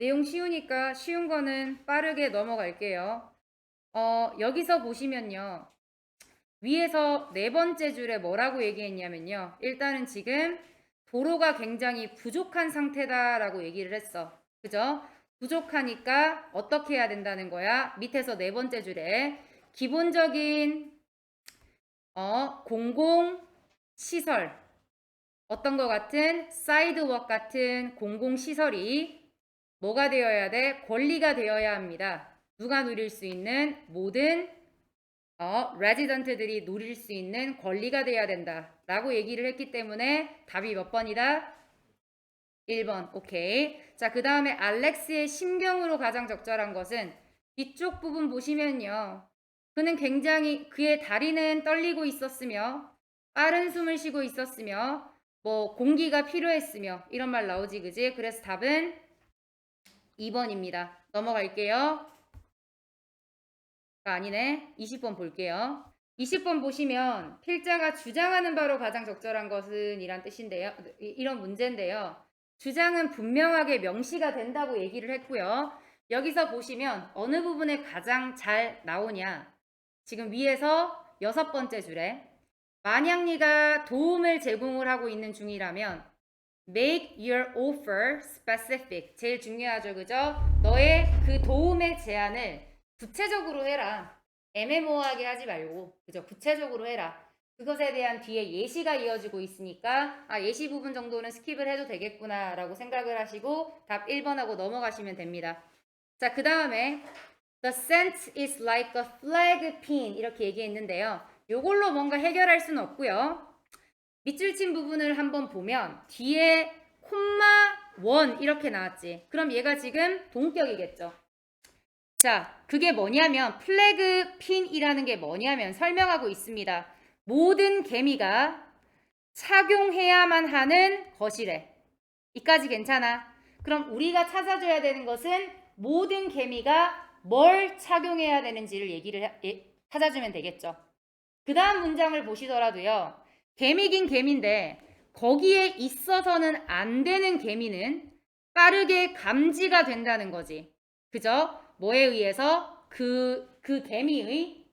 내용 쉬우니까 쉬운 거는 빠르게 넘어갈게요. 여기서 보시면요. 위에서 네 번째 줄에 뭐라고 얘기했냐면요. 일단은 지금 도로가 굉장히 부족한 상태다라고 얘기를 했어. 그죠? 부족하니까 어떻게 해야 된다는 거야? 밑에서 네 번째 줄에 기본적인 공공시설 어떤 것 같은 사이드웍 같은 공공시설이 뭐가 되어야 돼? 권리가 되어야 합니다. 누가 누릴 수 있는 모든 레지던트들이 누릴 수 있는 권리가 돼야 된다 라고 얘기를 했기 때문에 답이 몇 번이다? 1번. 오케이. 자, 그 다음에 알렉스의 심경으로 가장 적절한 것은 뒤쪽 부분 보시면요. 그는 굉장히 그의 다리는 떨리고 있었으며 빠른 숨을 쉬고 있었으며 뭐 공기가 필요했으며 이런 말 나오지 그지? 그래서 답은 2번입니다. 넘어갈게요. 아니네. 20번 볼게요. 20번 보시면 필자가 주장하는 바로 가장 적절한 것은 이란 뜻인데요. 이런 문제인데요. 주장은 분명하게 명시가 된다고 얘기를 했고요. 여기서 보시면 어느 부분에 가장 잘 나오냐. 지금 위에서 6번째 줄에 만약 네가 도움을 제공을 하고 있는 중이라면 make your offer specific. 제일 중요하죠. 그죠? 너의 그 도움의 제안을 구체적으로 해라. 애매모호하게 하지 말고 그죠? 구체적으로 해라. 그것에 대한 뒤에 예시가 이어지고 있으니까 예시 부분 정도는 스킵을 해도 되겠구나 라고 생각을 하시고 답 1번하고 넘어가시면 됩니다. 자, 그 다음에 The scent is like a flag pin 이렇게 얘기했는데요. 요걸로 뭔가 해결할 수는 없고요. 밑줄 친 부분을 한번 보면 뒤에 콤마 원 이렇게 나왔지. 그럼 얘가 지금 동격이겠죠. 자, 그게 뭐냐면 플래그 핀이라는 게 뭐냐면 설명하고 있습니다. 모든 개미가 착용해야만 하는 것이래. 이까지 괜찮아. 그럼 우리가 찾아줘야 되는 것은 모든 개미가 뭘 착용해야 되는지를 찾아주면 되겠죠. 그 다음 문장을 보시더라도요. 개미긴 개미인데 거기에 있어서는 안 되는 개미는 빠르게 감지가 된다는 거지. 그죠? 뭐에 의해서? 그 개미의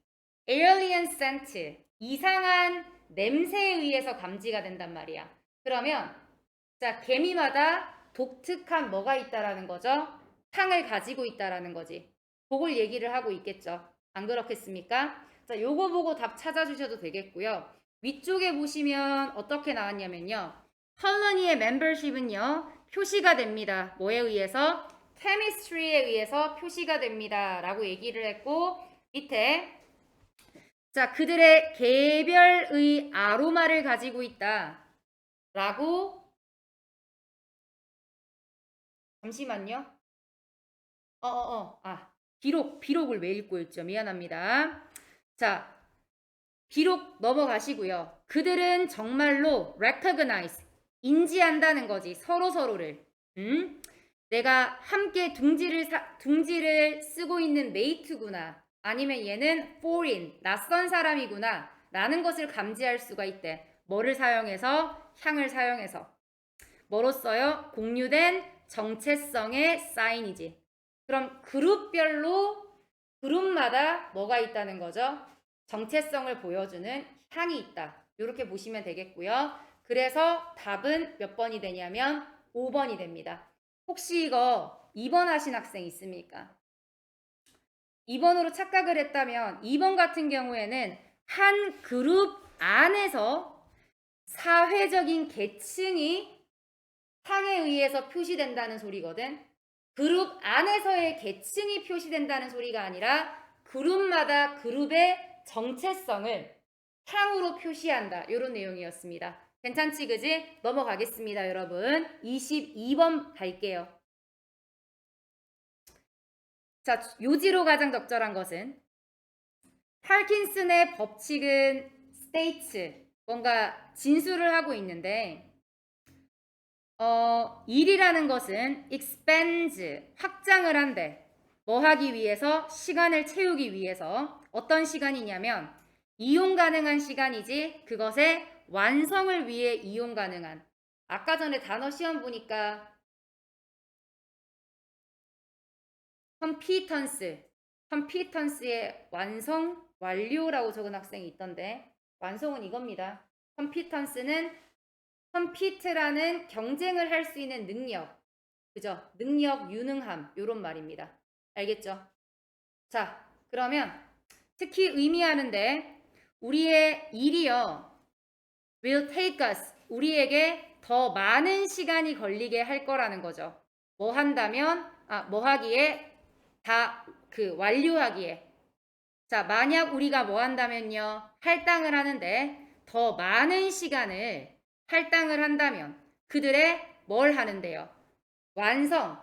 alien scent, 이상한 냄새에 의해서 감지가 된단 말이야. 그러면 자, 개미마다 독특한 뭐가 있다라는 거죠? 향을 가지고 있다라는 거지. 그걸 얘기를 하고 있겠죠. 안 그렇겠습니까? 자, 요거 보고 답 찾아주셔도 되겠고요. 위쪽에 보시면 어떻게 나왔냐면요. 컬러니의 멤버십은요. 표시가 됩니다. 뭐에 의해서? 케미스트리에 의해서 표시가 됩니다. 라고 얘기를 했고 밑에 자, 그들의 개별의 아로마를 가지고 있다. 라고 잠시만요. 비록을 왜 읽고 있죠? 미안합니다. 자, 비록 넘어가시고요. 그들은 정말로 recognize, 인지한다는 거지. 서로서로를. 내가 함께 둥지를 쓰고 있는 메이트구나. 아니면 얘는 foreign, 낯선 사람이구나. 라는 것을 감지할 수가 있대. 뭐를 사용해서? 향을 사용해서. 뭐로써요? 공유된 정체성의 사인이지. 그럼 그룹마다 뭐가 있다는 거죠? 정체성을 보여주는 향이 있다. 이렇게 보시면 되겠고요. 그래서 답은 몇 번이 되냐면 5번이 됩니다. 혹시 이거 2번 하신 학생 있습니까? 2번으로 착각을 했다면 2번 같은 경우에는 한 그룹 안에서 사회적인 계층이 상에 의해서 표시된다는 소리거든. 그룹 안에서의 계층이 표시된다는 소리가 아니라 그룹마다 그룹의 정체성을 향으로 표시한다. 이런 내용이었습니다. 괜찮지 그지? 넘어가겠습니다 여러분. 22번 갈게요. 자, 요지로 가장 적절한 것은 파킨슨의 법칙은 states, 뭔가 진술을 하고 있는데 일이라는 것은 expands, 확장을 한대. 뭐 하기 위해서? 시간을 채우기 위해서. 어떤 시간이냐면 이용 가능한 시간이지 그것의 완성을 위해 이용 가능한. 아까 전에 단어 시험 보니까 컴피턴스. 컴피턴스의 완성, 완료라고 적은 학생이 있던데 완성은 이겁니다. 컴피턴스는 컴피트라는 경쟁을 할 수 있는 능력. 그죠? 능력, 유능함 요런 말입니다. 알겠죠? 자, 그러면 특히 의미하는데 우리의 일이요. will take us. 우리에게 더 많은 시간이 걸리게 할 거라는 거죠. 뭐 한다면 뭐 하기에 완료하기에. 자, 만약 우리가 뭐 한다면요. 할당을 하는데 더 많은 시간을 할당을 한다면 그들의 뭘 하는데요? 완성,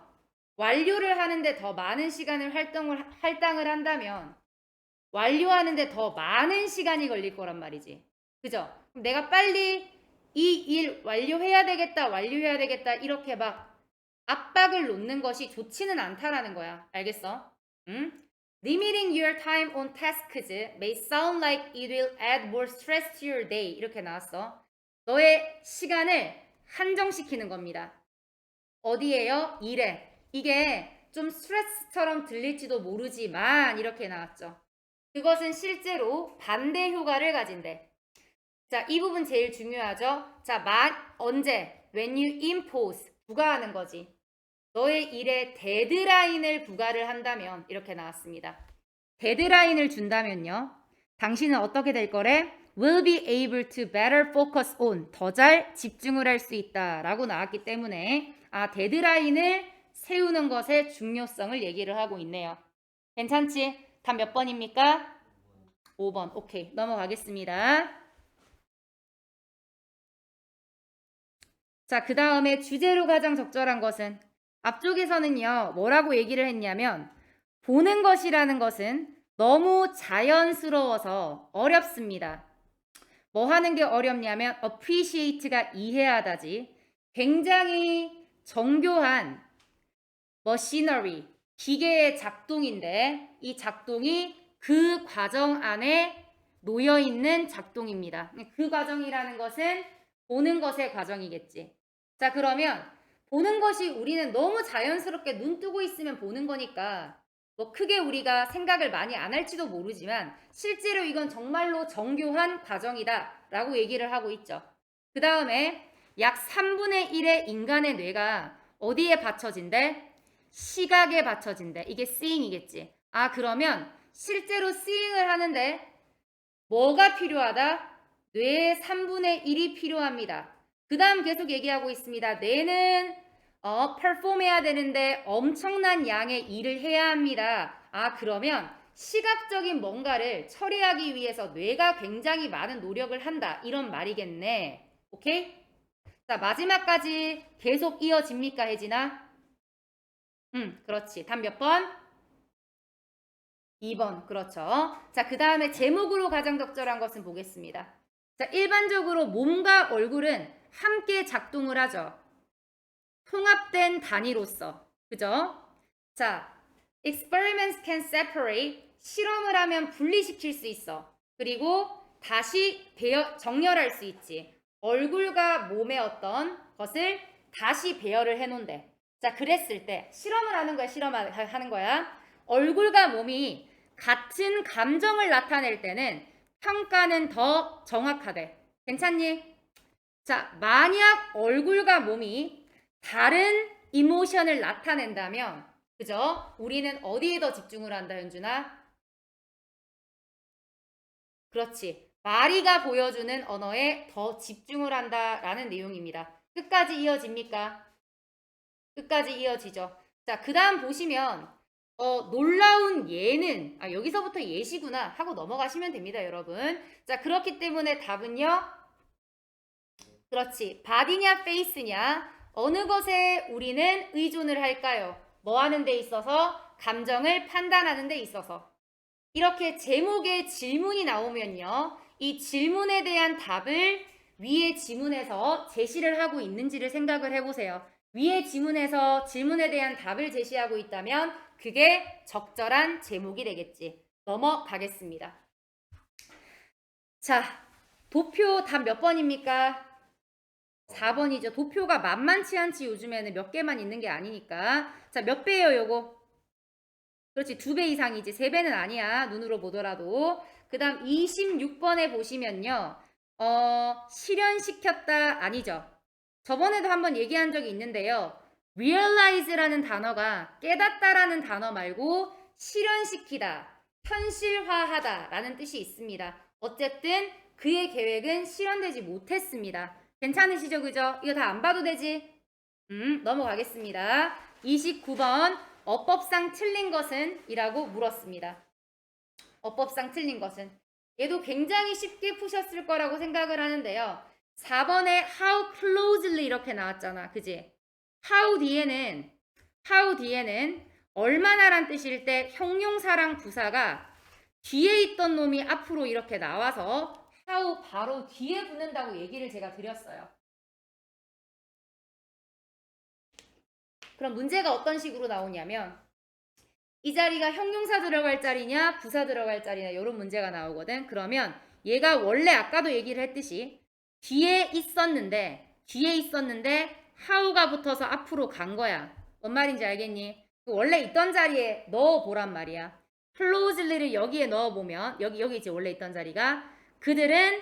완료를 하는데 더 많은 시간을 할당을 한다면 완료하는데 더 많은 시간이 걸릴 거란 말이지. 그죠? 그럼 내가 빨리 이 일 완료해야 되겠다, 완료해야 되겠다 이렇게 막 압박을 놓는 것이 좋지는 않다라는 거야. 알겠어? 응? Limiting your time on tasks may sound like it will add more stress to your day. 이렇게 나왔어. 너의 시간을 한정시키는 겁니다. 어디에요? 일에. 이게 좀 스트레스처럼 들릴지도 모르지만 이렇게 나왔죠. 그것은 실제로 반대 효과를 가진대. 자, 이 부분 제일 중요하죠. 자, 언제? When you impose. 부과하는 거지. 너의 일에 데드라인을 부과를 한다면 이렇게 나왔습니다. 데드라인을 준다면요. 당신은 어떻게 될 거래? Will be able to better focus on. 더 잘 집중을 할 수 있다 라고 나왔기 때문에 데드라인을 세우는 것의 중요성을 얘기를 하고 있네요. 괜찮지? 답 몇 번입니까? 5번. 오케이. 넘어가겠습니다. 자, 그 다음에 주제로 가장 적절한 것은 앞쪽에서는요. 뭐라고 얘기를 했냐면 보는 것이라는 것은 너무 자연스러워서 어렵습니다. 뭐 하는 게 어렵냐면 appreciate가 이해하다지 굉장히 정교한 machinery, 기계의 작동인데 이 작동이 그 과정 안에 놓여있는 작동입니다. 그 과정이라는 것은 보는 것의 과정이겠지. 자, 그러면 보는 것이 우리는 너무 자연스럽게 눈 뜨고 있으면 보는 거니까 뭐 크게 우리가 생각을 많이 안 할지도 모르지만 실제로 이건 정말로 정교한 과정이다 라고 얘기를 하고 있죠. 그 다음에 약 3분의 1의 인간의 뇌가 어디에 받쳐진대? 시각에 받쳐진대. 이게 seeing이겠지. 그러면 실제로 seeing을 하는데 뭐가 필요하다? 뇌의 3분의 1이 필요합니다. 그 다음 계속 얘기하고 있습니다. 뇌는 perform해야 되는데 엄청난 양의 일을 해야 합니다. 그러면 시각적인 뭔가를 처리하기 위해서 뇌가 굉장히 많은 노력을 한다. 이런 말이겠네. 오케이? 자, 마지막까지 계속 이어집니까, 혜진아? 그렇지. 답 몇 번? 2번. 그렇죠. 자, 그 다음에 제목으로 가장 적절한 것은 보겠습니다. 자, 일반적으로 몸과 얼굴은 함께 작동을 하죠. 통합된 단위로서. 그죠? 자, experiments can separate. 실험을 하면 분리시킬 수 있어. 그리고 다시 정렬할 수 있지. 얼굴과 몸의 어떤 것을 다시 배열을 해놓은대. 자, 그랬을 때 실험을 하는 거야. 실험하는 거야. 얼굴과 몸이 같은 감정을 나타낼 때는 평가는 더 정확하대. 괜찮니? 자, 만약 얼굴과 몸이 다른 이모션을 나타낸다면, 그죠? 우리는 어디에 더 집중을 한다, 현준아? 그렇지. 마리가 보여주는 언어에 더 집중을 한다라는 내용입니다. 끝까지 이어집니까? 끝까지 이어지죠. 자, 그 다음 보시면 놀라운 예는 여기서부터 예시구나 하고 넘어가시면 됩니다, 여러분. 자, 그렇기 때문에 답은요. 그렇지. 바디냐 페이스냐 어느 것에 우리는 의존을 할까요? 뭐 하는 데 있어서? 감정을 판단하는 데 있어서. 이렇게 제목에 질문이 나오면요. 이 질문에 대한 답을 위의 지문에서 제시를 하고 있는지를 생각을 해보세요. 위의 지문에서 질문에 대한 답을 제시하고 있다면 그게 적절한 제목이 되겠지. 넘어가겠습니다. 자, 도표 답 몇 번입니까? 4번이죠. 도표가 만만치 않지 요즘에는 몇 개만 있는 게 아니니까. 자, 몇 배예요, 요거? 그렇지. 2배 이상이지. 3배는 아니야. 눈으로 보더라도. 그 다음 26번에 보시면요. 실현시켰다 아니죠. 저번에도 한번 얘기한 적이 있는데요. realize라는 단어가 깨닫다라는 단어 말고 실현시키다, 현실화하다 라는 뜻이 있습니다. 어쨌든 그의 계획은 실현되지 못했습니다. 괜찮으시죠? 그죠? 이거 다 안 봐도 되지? 넘어가겠습니다. 29번 어법상 틀린 것은? 이라고 물었습니다. 어법상 틀린 것은. 얘도 굉장히 쉽게 푸셨을 거라고 생각을 하는데요. 4번에 how closely 이렇게 나왔잖아. 그지? how 뒤에는 얼마나란 뜻일 때 형용사랑 부사가 뒤에 있던 놈이 앞으로 이렇게 나와서 how 바로 뒤에 붙는다고 얘기를 제가 드렸어요. 그럼 문제가 어떤 식으로 나오냐면 이 자리가 형용사 들어갈 자리냐 부사 들어갈 자리냐 이런 문제가 나오거든. 그러면 얘가 원래 아까도 얘기를 했듯이 뒤에 있었는데 how가 붙어서 앞으로 간 거야. 뭔 말인지 알겠니? 원래 있던 자리에 넣어보란 말이야. closely를 여기에 넣어보면 여기 이제 원래 있던 자리가 그들은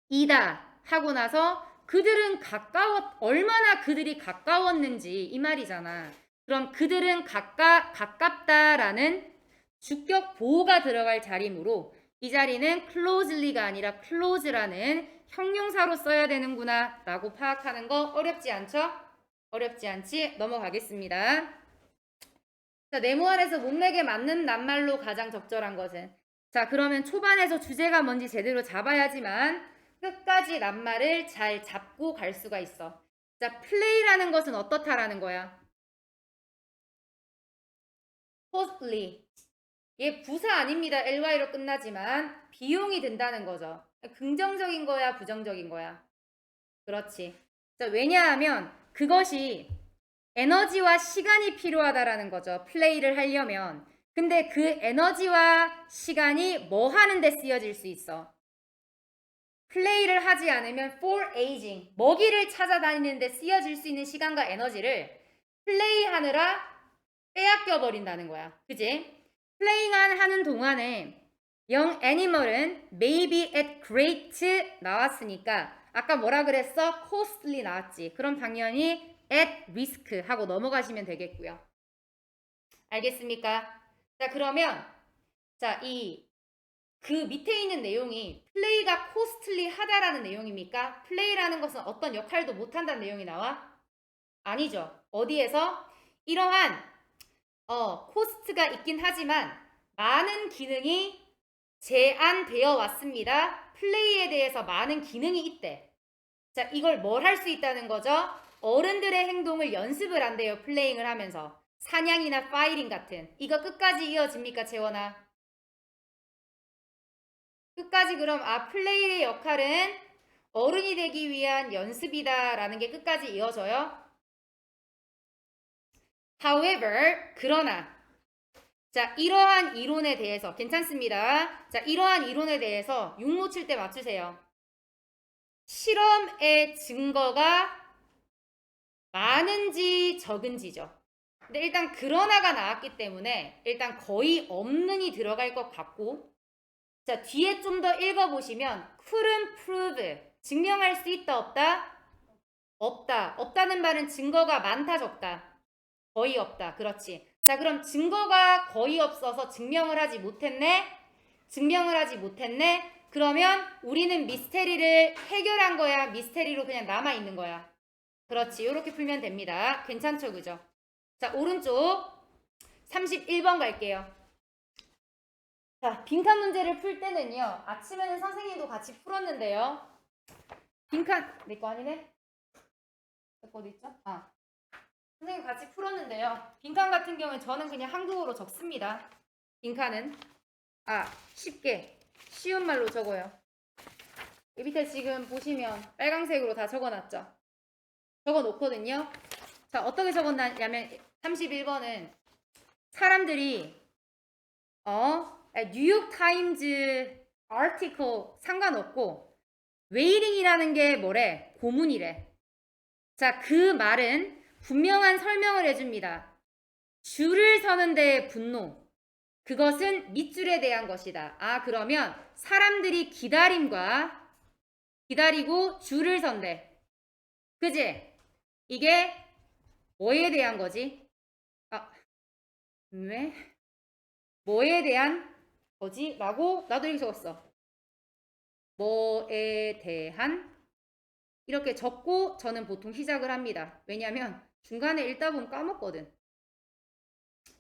이다 하고 나서 그들은 얼마나 그들이 가까웠는지 이 말이잖아. 그럼 그들은 가깝다라는 주격 보호가 들어갈 자리므로 이 자리는 closely가 아니라 close라는 형용사로 써야 되는구나 라고 파악하는 거 어렵지 않죠? 어렵지 않지? 넘어가겠습니다. 자, 네모안에서 문맥에 맞는 낱말로 가장 적절한 것은? 자, 그러면 초반에서 주제가 뭔지 제대로 잡아야지만 끝까지 낱말을 잘 잡고 갈 수가 있어. 자, play라는 것은 어떻다라는 거야? costly. 얘 부사 아닙니다. ly로 끝나지만 비용이 든다는 거죠. 긍정적인 거야, 부정적인 거야? 그렇지. 자, 왜냐하면 그것이 에너지와 시간이 필요하다라는 거죠. 플레이를 하려면. 근데 그 에너지와 시간이 뭐 하는데 쓰여질 수 있어? 플레이를 하지 않으면 for aging, 먹이를 찾아다니는데 쓰여질 수 있는 시간과 에너지를 플레이하느라 빼앗겨 버린다는 거야. 그지? 플레잉 하는 동안에 young animal은 maybe at great 나왔으니까 아까 뭐라 그랬어? costly 나왔지. 그럼 당연히 at risk 하고 넘어가시면 되겠고요. 알겠습니까? 자, 그러면 자, 그 밑에 있는 내용이 플레이가 costly 하다라는 내용입니까? 플레이라는 것은 어떤 역할도 못한다는 내용이 나와? 아니죠. 어디에서? 이러한 코스트가 있긴 하지만 많은 기능이 제한되어 왔습니다. 플레이에 대해서 많은 기능이 있대. 자, 이걸 뭘 할 수 있다는 거죠? 어른들의 행동을 연습을 한대요. 플레잉을 하면서. 사냥이나 파이팅 같은. 이거 끝까지 이어집니까, 재원아? 끝까지 그럼 플레이의 역할은 어른이 되기 위한 연습이다라는 게 끝까지 이어져요. However, 그러나 자, 이러한 이론에 대해서 괜찮습니다. 자, 이러한 이론에 대해서 육모 칠 때 맞추세요. 실험의 증거가 많은지 적은지죠. 근데 일단 그러나가 나왔기 때문에 일단 거의 없는이 들어갈 것 같고 자, 뒤에 좀 더 읽어보시면 couldn't prove 증명할 수 있다 없다? 없다. 없다는 말은 증거가 많다 적다? 거의 없다. 그렇지. 자, 그럼 증거가 거의 없어서 증명을 하지 못했네? 그러면 우리는 미스테리를 해결한 거야? 미스테리로 그냥 남아있는 거야? 그렇지. 이렇게 풀면 됩니다. 괜찮죠? 그죠? 자, 오른쪽 31번 갈게요. 자, 빈칸 문제를 풀 때는요. 아침에는 선생님도 같이 풀었는데요. 빈칸, 내 거 아니네? 내 거 어디 있죠? 선생님 같이 풀었는데요. 빈칸 같은 경우는 저는 그냥 한국어로 적습니다. 빈칸은 쉽게 쉬운 말로 적어요. 이 밑에 지금 보시면 빨강색으로 다 적어놨죠. 적어놓거든요. 자, 어떻게 적었냐면 31번은 사람들이 뉴욕타임즈 아티클 상관없고 웨이링이라는 게 뭐래? 고문이래. 자, 그 말은 분명한 설명을 해줍니다. 줄을 서는데 분노. 그것은 밑줄에 대한 것이다. 아, 그러면 사람들이 기다리고 줄을 선대. 그지? 이게 뭐에 대한 거지? 아, 왜? 뭐에 대한 거지? 라고 나도 이렇게 적었어. 뭐에 대한? 이렇게 적고 저는 보통 시작을 합니다. 왜냐면 중간에 읽다 보면 까먹거든.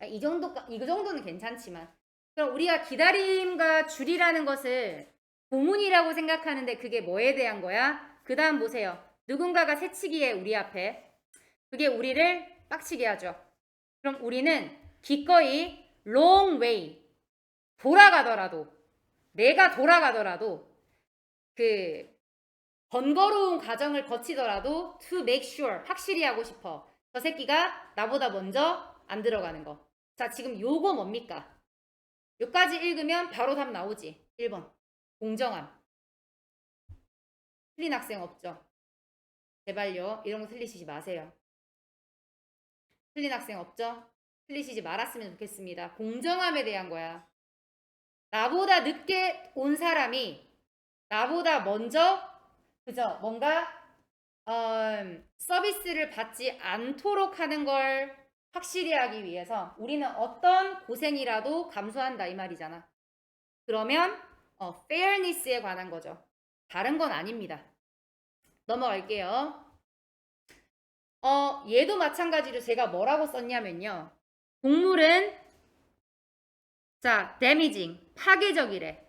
이 정도는 괜찮지만. 그럼 우리가 기다림과 줄이라는 것을 고문이라고 생각하는데 그게 뭐에 대한 거야? 그 다음 보세요. 누군가가 새치기에 우리 앞에. 그게 우리를 빡치게 하죠. 그럼 우리는 기꺼이 long way 내가 돌아가더라도 그 번거로운 과정을 거치더라도 to make sure 확실히 하고 싶어. 저 새끼가 나보다 먼저 안 들어가는 거. 자, 지금 요거 뭡니까? 요까지 읽으면 바로 답 나오지. 1번. 공정함. 틀린 학생 없죠? 제발요. 이런 거 틀리시지 마세요. 틀린 학생 없죠? 틀리시지 말았으면 좋겠습니다. 공정함에 대한 거야. 나보다 늦게 온 사람이 나보다 먼저 그죠? 뭔가 서비스를 받지 않도록 하는 걸 확실히 하기 위해서 우리는 어떤 고생이라도 감수한다 이 말이잖아. 그러면 fairness에 관한 거죠. 다른 건 아닙니다. 넘어갈게요. 얘도 마찬가지로 제가 뭐라고 썼냐면요. 동물은 자, damaging, 파괴적이래.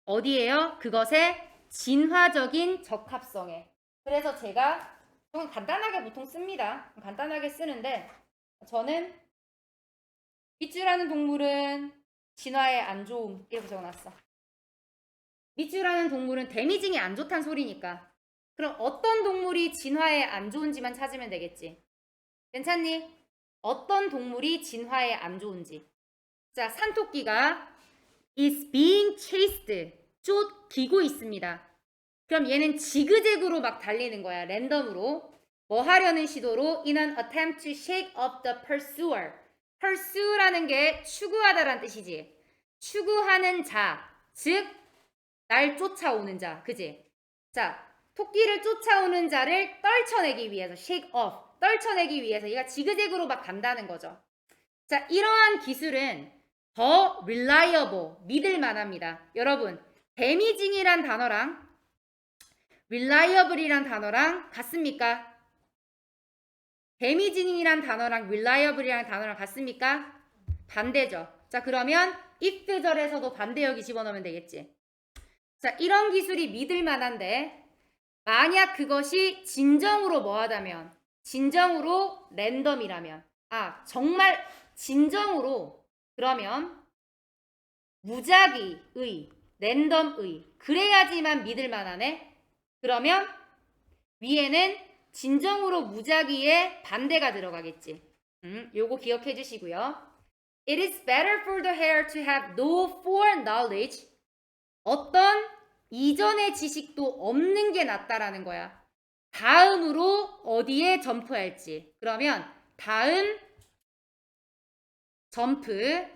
어디에요? 그것의 진화적인 적합성에. 그래서 제가 좀 간단하게 보통 씁니다. 간단하게 쓰는데 저는 밑줄하는 동물은 진화에 안 좋음 이렇게 적어놨어. 밑줄하는 동물은 데미징이 안 좋단 소리니까. 그럼 어떤 동물이 진화에 안 좋은지만 찾으면 되겠지. 괜찮니? 어떤 동물이 진화에 안 좋은지. 자, 산토끼가 is being chased. 쫓기고 있습니다. 그럼 얘는 지그재그로 막 달리는 거야. 랜덤으로. 뭐 하려는 시도로 in an attempt to shake off the pursuer. pursue라는 게 추구하다라는 뜻이지. 추구하는 자, 즉 날 쫓아오는 자, 그지? 자, 토끼를 쫓아오는 자를 떨쳐내기 위해서 shake off, 떨쳐내기 위해서 얘가 지그재그로 막 간다는 거죠. 자, 이러한 기술은 더 reliable, 믿을 만합니다. 여러분, damaging이란 단어랑 reliable이란 단어랑 같습니까? damaging이란 단어랑 reliable이란 단어랑 같습니까? 반대죠. 자, 그러면 if절에서도 반대역이 집어넣으면 되겠지. 자, 이런 기술이 믿을 만한데 만약 그것이 진정으로 뭐하다면 진정으로 랜덤이라면 정말 진정으로 그러면 무작위의 랜덤의 그래야지만 믿을 만하네. 그러면 위에는 진정으로 무작위의 반대가 들어가겠지. 요거 기억해 주시고요. It is better for the hare to have no foreknowledge. 어떤 이전의 지식도 없는 게 낫다라는 거야. 다음으로 어디에 점프할지. 그러면 다음 점프를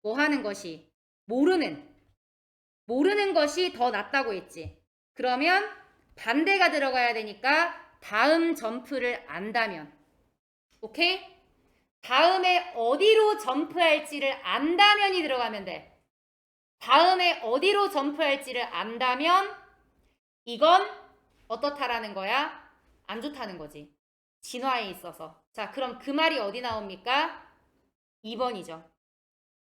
뭐 하는 것이 모르는 것이 더 낫다고 했지. 그러면 반대가 들어가야 되니까 다음 점프를 안다면 오케이? 다음에 어디로 점프할지를 안다면이 들어가면 돼. 다음에 어디로 점프할지를 안다면 이건 어떻다라는 거야? 안 좋다는 거지. 진화에 있어서. 자, 그럼 그 말이 어디 나옵니까? 2번이죠.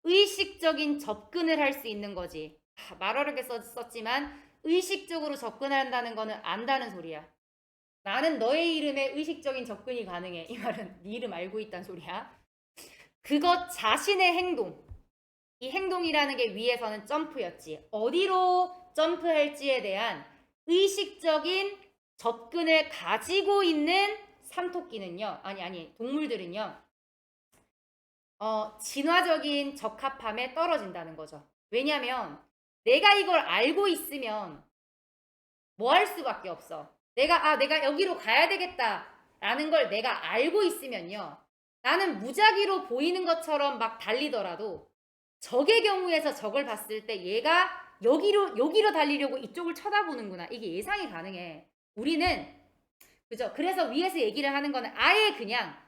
의식적인 접근을 할 수 있는 거지. 말 어렵게 썼지만 의식적으로 접근을 한다는 거는 안다는 소리야. 나는 너의 이름에 의식적인 접근이 가능해. 이 말은 네 이름 알고 있다는 소리야. 그것 자신의 행동. 이 행동이라는 게 위에서는 점프였지. 어디로 점프할지에 대한 의식적인 접근을 가지고 있는 산토끼는요. 동물들은요. 진화적인 적합함에 떨어진다는 거죠. 왜냐면 내가 이걸 알고 있으면 뭐 할 수밖에 없어. 내가 여기로 가야 되겠다 라는 걸 내가 알고 있으면요. 나는 무작위로 보이는 것처럼 막 달리더라도 적의 경우에서 적을 봤을 때 얘가 여기로 달리려고 이쪽을 쳐다보는구나. 이게 예상이 가능해. 우리는 그죠? 그래서 위에서 얘기를 하는 거는 아예 그냥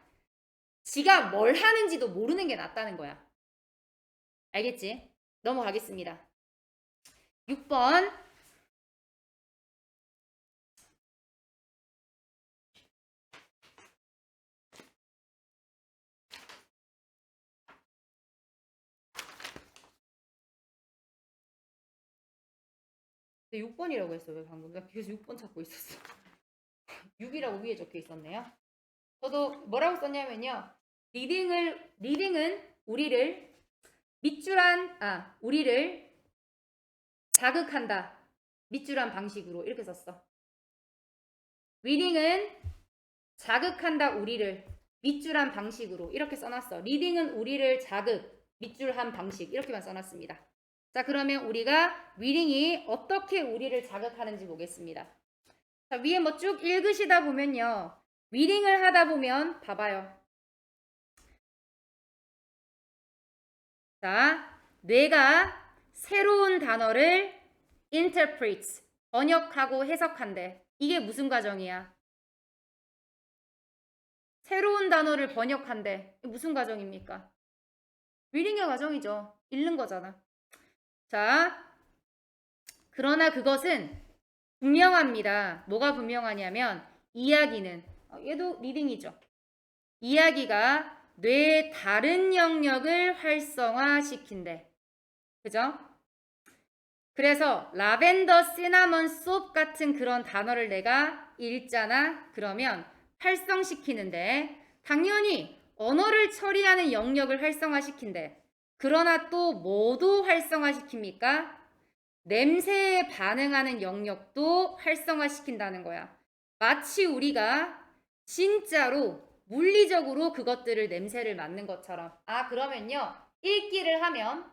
지가 뭘 하는지도 모르는 게 낫다는 거야. 알겠지? 넘어가겠습니다. 6번. 네, 6번이라고 했어. 왜 방금? 나 계속 6번 찾고 있었어. 6이라고 위에 적혀 있었네요. 저도 뭐라고 썼냐면요. 리딩은 우리를 자극한다. 밑줄한 방식으로 이렇게 썼어. 리딩은 자극한다 우리를 밑줄한 방식으로 이렇게 써놨어. 리딩은 우리를 밑줄한 방식 이렇게만 써놨습니다. 자, 그러면 우리가 리딩이 어떻게 우리를 자극하는지 보겠습니다. 자, 위에 뭐 쭉 읽으시다 보면요. 리딩을 하다 보면 봐봐요. 자, 뇌가 새로운 단어를 interprets, 번역하고 해석한대. 이게 무슨 과정이야? 새로운 단어를 번역한대. 무슨 과정입니까? 리딩의 과정이죠. 읽는 거잖아. 자, 그러나 그것은 분명합니다. 뭐가 분명하냐면 이야기는 얘도 리딩이죠. 이야기가 뇌의 다른 영역을 활성화시킨대. 그죠? 그래서 라벤더 시나몬 솝 같은 그런 단어를 내가 읽잖아. 그러면 활성시키는데 당연히 언어를 처리하는 영역을 활성화시킨대. 그러나 또 뭐도 활성화시킵니까? 냄새에 반응하는 영역도 활성화시킨다는 거야. 마치 우리가 진짜로 물리적으로 그것들을 냄새를 맡는 것처럼. 아, 그러면요. 읽기를 하면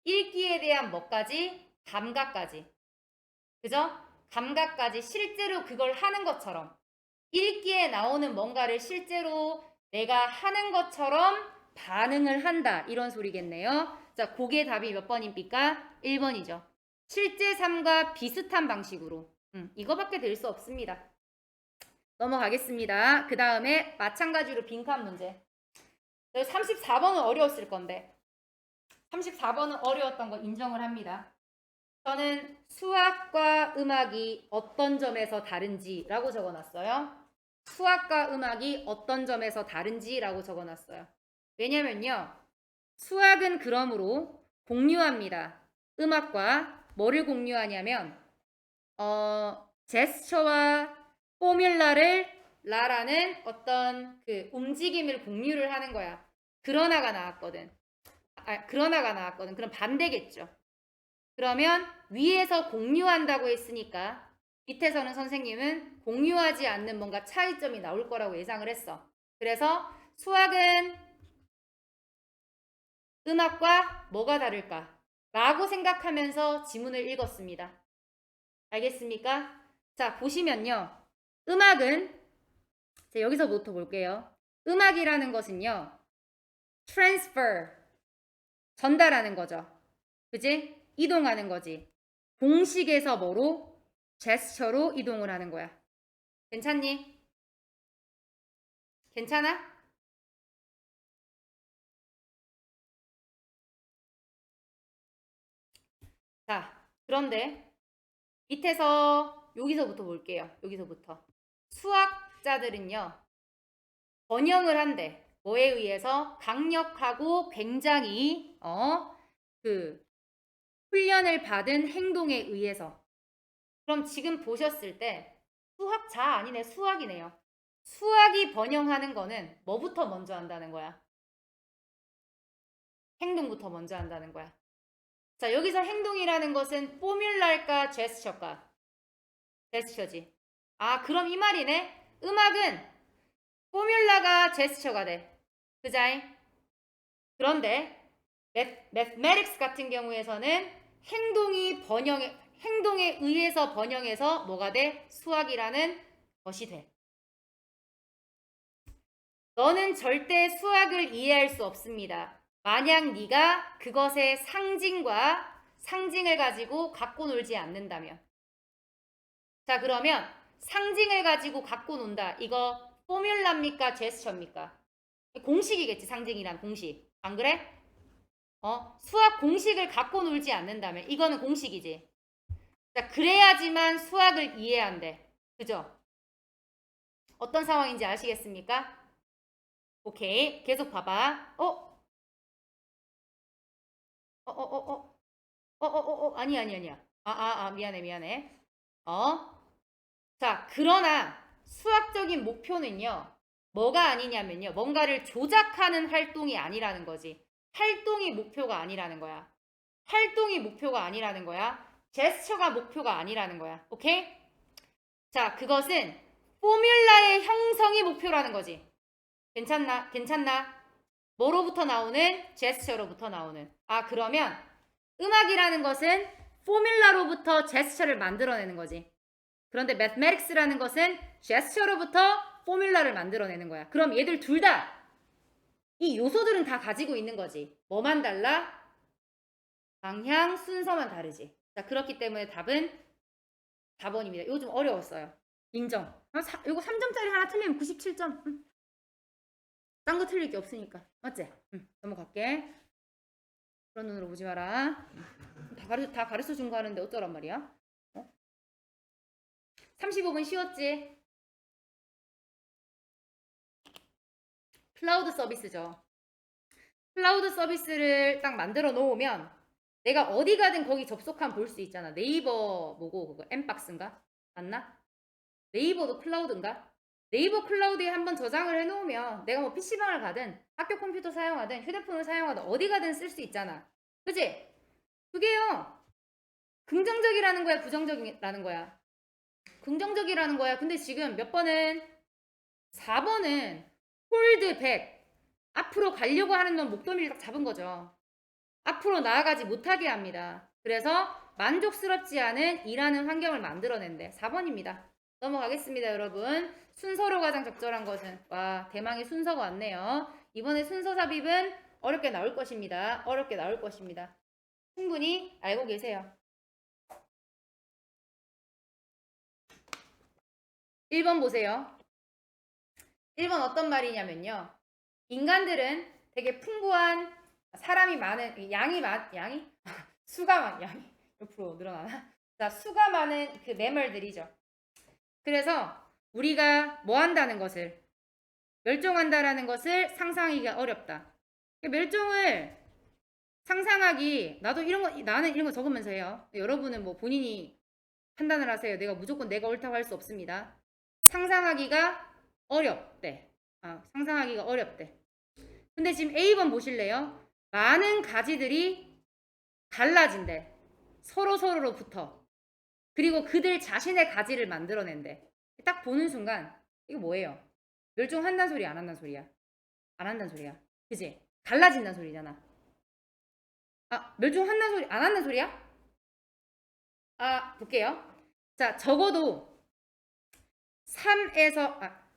읽기에 대한 뭐까지? 감각까지. 그죠? 감각까지 실제로 그걸 하는 것처럼. 읽기에 나오는 뭔가를 실제로 내가 하는 것처럼 반응을 한다. 이런 소리겠네요. 자, 그게 답이 몇 번입니까? 1번이죠. 실제 삶과 비슷한 방식으로. 이거밖에 될 수 없습니다. 넘어가겠습니다. 그 다음에 마찬가지로 빈칸 문제. 34번은 어려웠을 건데 34번은 어려웠던 거 인정을 합니다. 저는 수학과 음악이 어떤 점에서 다른지라고 적어놨어요. 수학과 음악이 어떤 점에서 다른지라고 적어놨어요. 왜냐면요. 수학은 그러므로 공유합니다. 음악과 뭐를 공유하냐면 제스처와 포뮬라를 라라는 어떤 그 움직임을 공유를 하는 거야. 그러나가 나왔거든. 그럼 반대겠죠. 그러면 위에서 공유한다고 했으니까 밑에서는 선생님은 공유하지 않는 뭔가 차이점이 나올 거라고 예상을 했어. 그래서 수학은 음악과 뭐가 다를까? 라고 생각하면서 지문을 읽었습니다. 알겠습니까? 자, 보시면요. 음악은 여기서부터 볼게요. 음악이라는 것은요. transfer, 전달하는 거죠. 그지? 이동하는 거지. 공식에서 뭐로? 제스처로 이동을 하는 거야. 괜찮니? 괜찮아? 자, 그런데 밑에서 여기서부터 볼게요. 여기서부터. 수학자들은요. 번영을 한대. 뭐에 의해서? 강력하고 굉장히 훈련을 받은 행동에 의해서. 그럼 지금 보셨을 때 수학자 아니네, 수학이네요. 수학이 번영하는 거는 뭐부터 먼저 한다는 거야? 행동부터 먼저 한다는 거야. 자, 여기서 행동이라는 것은 포뮬랄까 제스처까? 제스처지. 아, 그럼 이 말이네. 음악은 포뮬라가 제스처가 돼. 그자이? 그런데 매스매틱스 같은 경우에서는 행동에 의해서 번영해서 뭐가 돼? 수학이라는 것이 돼. 너는 절대 수학을 이해할 수 없습니다. 만약 네가 그것의 상징을 가지고 갖고 놀지 않는다면. 자, 그러면 상징을 가지고 갖고 논다. 이거 포뮬라입니까? 제스처입니까? 공식이겠지, 상징이란 공식. 안 그래? 수학 공식을 갖고 놀지 않는다면 이거는 공식이지. 자, 그래야지만 수학을 이해한대. 그죠? 어떤 상황인지 아시겠습니까? 오케이. 계속 봐봐. 아니야. 미안해. 자, 그러나 수학적인 목표는요. 뭐가 아니냐면요. 뭔가를 조작하는 활동이 아니라는 거지. 활동이 목표가 아니라는 거야. 활동이 목표가 아니라는 거야. 제스처가 목표가 아니라는 거야. 오케이? 자, 그것은 포뮬라의 형성이 목표라는 거지. 괜찮나? 뭐로부터 나오는? 제스처로부터 나오는. 아, 그러면 음악이라는 것은 포뮬라로부터 제스처를 만들어내는 거지. 그런데 mathematics라는 것은 제스처로부터 포뮬라를 만들어내는 거야. 그럼 얘들 둘 다 이 요소들은 다 가지고 있는 거지. 뭐만 달라? 방향, 순서만 다르지. 자, 그렇기 때문에 답은 4번입니다. 이거 좀 어려웠어요. 인정. 이거 3점짜리 하나 틀리면 97점. 딴 거 틀릴 게 없으니까. 맞지? 넘어갈게. 그런 눈으로 보지 마라. 다 가르쳐 준 거 하는데 어쩌란 말이야? 35분 쉬웠지? 클라우드 서비스죠. 클라우드 서비스를 딱 만들어 놓으면 내가 어디 가든 거기 접속하면 볼 수 있잖아. 네이버 뭐고 그거 엠박스인가? 맞나? 네이버도 클라우드인가? 네이버 클라우드에 한번 저장을 해놓으면 내가 뭐 PC방을 가든 학교 컴퓨터 사용하든 휴대폰을 사용하든 어디 가든 쓸 수 있잖아. 그치? 그게요. 긍정적이라는 거야? 부정적이라는 거야? 긍정적이라는 거야. 근데 지금 몇 번은 4번은 홀드 백 앞으로 가려고 하는 건 목덜미를 딱 잡은 거죠. 앞으로 나아가지 못하게 합니다. 그래서 만족스럽지 않은 일하는 환경을 만들어낸대. 4번입니다. 넘어가겠습니다, 여러분. 순서로 가장 적절한 것은 와, 대망의 순서가 왔네요. 이번에 순서 삽입은 어렵게 나올 것입니다. 어렵게 나올 것입니다. 충분히 알고 계세요. 1번 보세요. 1번 어떤 말이냐면요. 인간들은 되게 풍부한 사람이 많은 양이 수가 많 양이 옆으로 늘어나나? 자, 수가 많은 그 매물들이죠. 그래서 우리가 뭐 한다는 것을 멸종한다라는 것을 상상하기가 어렵다. 멸종을 상상하기 나는 이런 거 적으면서 해요. 여러분은 뭐 본인이 판단을 하세요. 무조건 내가 옳다고 할 수 없습니다. 상상하기가 어렵대. 상상하기가 어렵대. 근데 지금 A번 보실래요? 많은 가지들이 달라진대. 서로로부터. 그리고 그들 자신의 가지를 만들어낸대. 딱 보는 순간 이거 뭐예요? 멸종한다는 소리 안 한다는 소리야? 안 한다는 소리야. 그치? 달라진다는 소리잖아. 멸종한다는 소리 안 한다는 소리야? 볼게요. 자, 적어도 3에서 4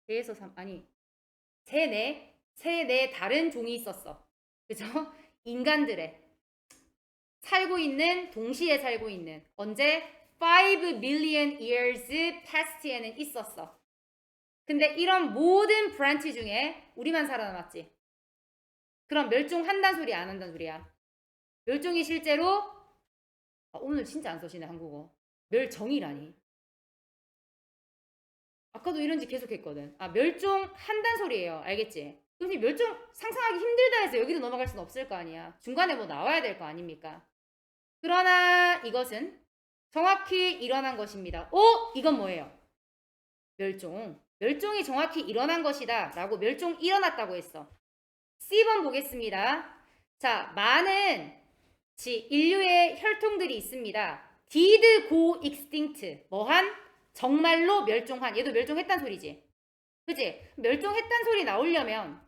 3에서 3 아니 세네 다른 종이 있었어. 그죠? 인간들의 동시에 살고 있는 언제 5 million years past에는 있었어. 근데 이런 모든 브랜치 중에 우리만 살아남았지. 그럼 멸종한다는 소리 안 한다는 소리야? 멸종이 실제로 오늘 진짜 안 써시네 한국어. 멸정이라니. 아까도 이런지 계속 했거든. 멸종한다는 소리예요. 알겠지? 근데 멸종 상상하기 힘들다 해서 여기도 넘어갈 수는 없을 거 아니야. 중간에 뭐 나와야 될 거 아닙니까? 그러나 이것은 정확히 일어난 것입니다. 이건 뭐예요? 멸종이 정확히 일어난 것이다 라고 일어났다고 했어. C번 보겠습니다. 자, 많은 인류의 혈통들이 있습니다. did go extinct. 뭐한? 정말로 멸종한. 얘도 멸종했단 소리지. 그치? 멸종했단 소리 나오려면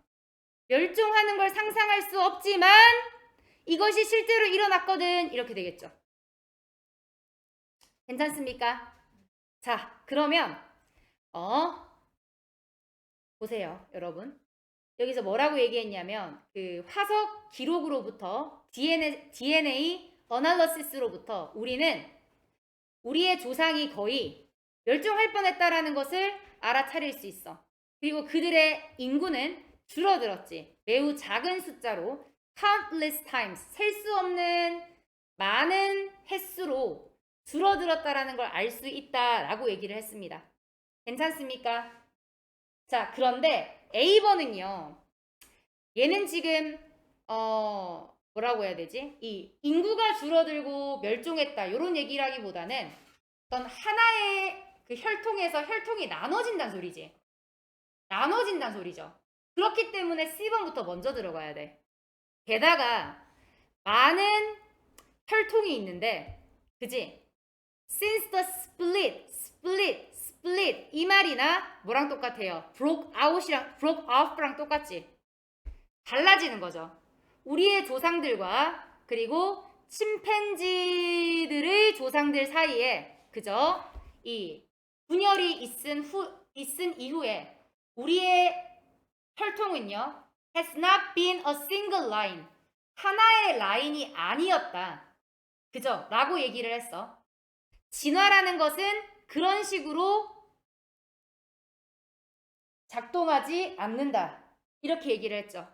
멸종하는 걸 상상할 수 없지만 이것이 실제로 일어났거든. 이렇게 되겠죠. 괜찮습니까? 자, 그러면 보세요, 여러분. 여기서 뭐라고 얘기했냐면 그 화석 기록으로부터 DNA 어널러시스로부터 우리는 우리의 조상이 거의 멸종할 뻔했다라는 것을 알아차릴 수 있어. 그리고 그들의 인구는 줄어들었지. 매우 작은 숫자로 countless times, 셀 수 없는 많은 횟수로 줄어들었다라는 걸 알 수 있다라고 얘기를 했습니다. 괜찮습니까? 자, 그런데 A번은요. 얘는 지금 뭐라고 해야 되지? 이 인구가 줄어들고 멸종했다 이런 얘기라기보다는 어떤 하나의 그 혈통에서 혈통이 나눠진다는 소리지. 나눠진다는 소리죠. 그렇기 때문에 C번부터 먼저 들어가야 돼. 게다가 많은 혈통이 있는데, 그지? Since the split 이 말이나 뭐랑 똑같아요? broke off랑 똑같지. 달라지는 거죠. 우리의 조상들과 그리고 침팬지들의 조상들 사이에 그저 이 분열이 있은 이후에 우리의 혈통은요 has not been a single line 하나의 라인이 아니었다. 그죠? 라고 얘기를 했어. 진화라는 것은 그런 식으로 작동하지 않는다. 이렇게 얘기를 했죠.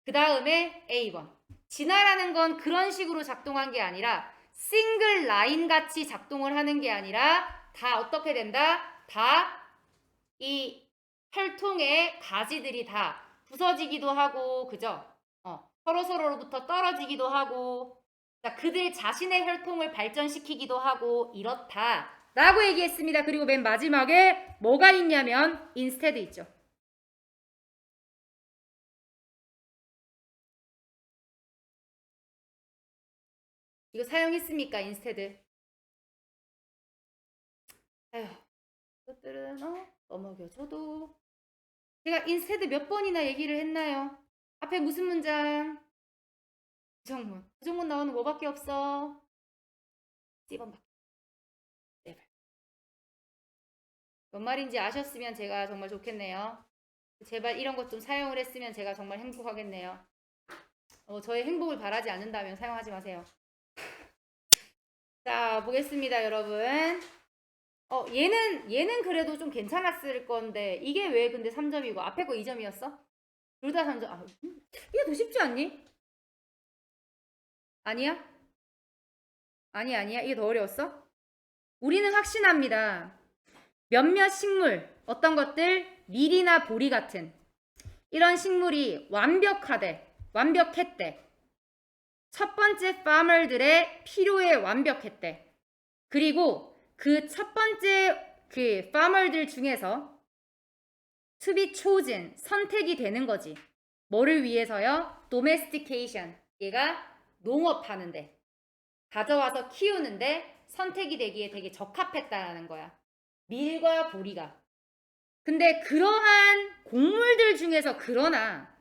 그 다음에 A번. 진화라는 건 그런 식으로 작동한 게 아니라 싱글 라인 같이 작동을 하는 게 아니라 다 어떻게 된다? 다 이 혈통의 가지들이 다 부서지기도 하고 그죠? 서로서로로부터 떨어지기도 하고 자, 그들 자신의 혈통을 발전시키기도 하고 이렇다 라고 얘기했습니다. 그리고 맨 마지막에 뭐가 있냐면 instead 있죠. 이거 사용했습니까? 인스테드. 에휴, 이것들은 넘어겨줘도 제가 인스테드 몇 번이나 얘기를 했나요? 앞에 무슨 문장? 부정문. 부정문 나오는 뭐밖에 없어? C번밖에. 네. 뭔 말인지 아셨으면 제가 정말 좋겠네요. 제발 이런 것 좀 사용을 했으면 제가 정말 행복하겠네요. 저의 행복을 바라지 않는다면 사용하지 마세요. 자, 보겠습니다, 여러분. 얘는 그래도 좀 괜찮았을 건데, 이게 왜 근데 3점이고, 앞에 거 2점이었어? 둘 다 3점. 이게 더 쉽지 않니? 아니야? 아니야. 이게 더 어려웠어? 우리는 확신합니다. 몇몇 식물, 어떤 것들, 밀이나 보리 같은, 이런 식물이 완벽했대. 첫 번째 파머들의 필요에 완벽했대. 그리고 그 첫 번째 그 파머들 중에서 to be chosen, 선택이 되는 거지. 뭐를 위해서요? domestication. 얘가 농업하는데, 가져와서 키우는데 선택이 되기에 되게 적합했다라는 거야. 밀과 보리가. 근데 그러한 곡물들 중에서 그러나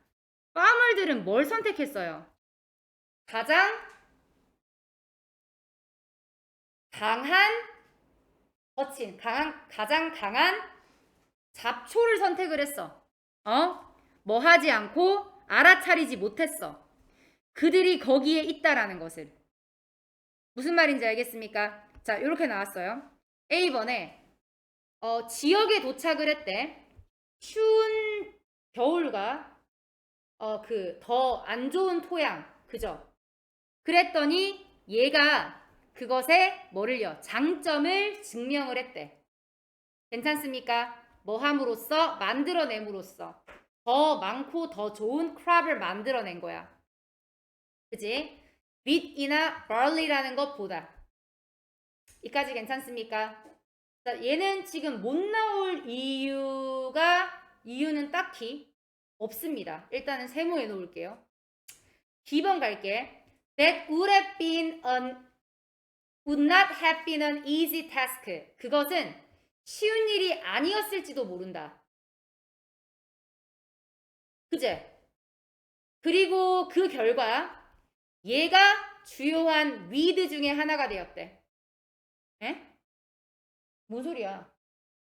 파머들은 뭘 선택했어요? 가장 강한 가장 강한 잡초를 선택을 했어. 뭐 하지 않고 알아차리지 못했어. 그들이 거기에 있다라는 것을. 무슨 말인지 알겠습니까? 자, 이렇게 나왔어요. A번에 지역에 도착을 했대. 추운 겨울과 그 더 안 좋은 토양, 그죠? 그랬더니 얘가 그것에 뭐를요? 장점을 증명을 했대. 괜찮습니까? 뭐 함으로써? 만들어냄으로써 더 많고 더 좋은 크랍을 만들어낸 거야. 그지? wheat이나 barley라는 것보다. 이까지 괜찮습니까? 자, 얘는 지금 못 나올 이유는 딱히 없습니다. 일단은 세모해 놓을게요. B번 갈게. That would not have been an easy task. 그것은 쉬운 일이 아니었을지도 모른다. 그제? 그리고 그 결과 얘가 주요한 위드 중에 하나가 되었대. 에? 뭔 소리야?